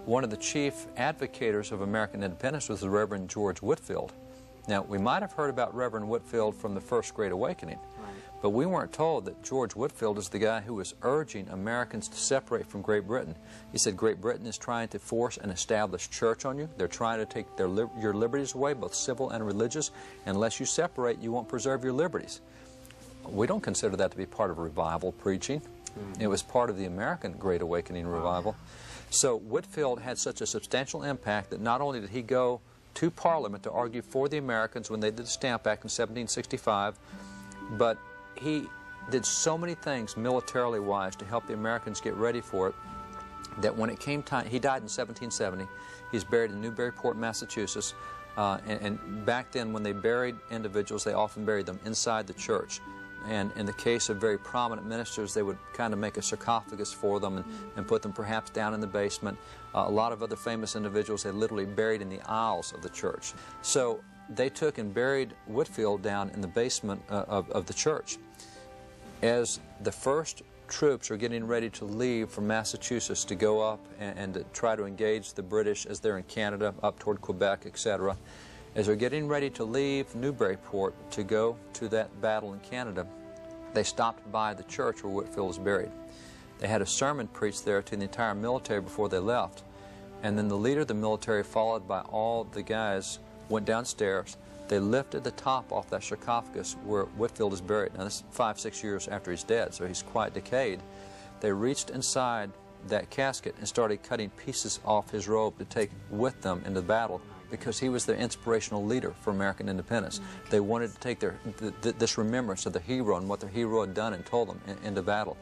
one of the chief advocators of American independence was the Reverend George Whitefield. Now, we might have heard about Reverend Whitefield from the First Great Awakening, but we weren't told that George Whitefield is the guy who was urging Americans to separate from Great Britain. He said Great Britain is trying to force an established church on you. They're trying to take your liberties away, both civil and religious. Unless you separate, you won't preserve your liberties. We don't consider that to be part of revival preaching. It was part of the American Great Awakening revival. So Whitefield had such a substantial impact that not only did he go to Parliament to argue for the Americans when they did the Stamp Act in 1765, but he did so many things militarily wise to help the Americans get ready for it that when it came time, he died in 1770. He's buried in Newburyport, Massachusetts, and back then when they buried individuals, they often buried them inside the church. And in the case of very prominent ministers, they would kind of make a sarcophagus for them and put them perhaps down in the basement. A lot of other famous individuals they literally buried in the aisles of the church. So they took and buried Whitefield down in the basement of the church. As the first troops are getting ready to leave from Massachusetts to go up and to try to engage the British as they're in Canada, up toward Quebec, etc., as they're getting ready to leave Newburyport to go to that battle in Canada, they stopped by the church where Whitefield was buried. They had a sermon preached there to the entire military before they left. And then the leader of the military, followed by all the guys, went downstairs. They lifted the top off that sarcophagus where Whitefield is buried. Now, this is 5-6 years after he's dead, so he's quite decayed. They reached inside that casket and started cutting pieces off his robe to take with them into battle, because he was their inspirational leader for American independence. They wanted to take this remembrance of the hero and what their hero had done and told them into battle.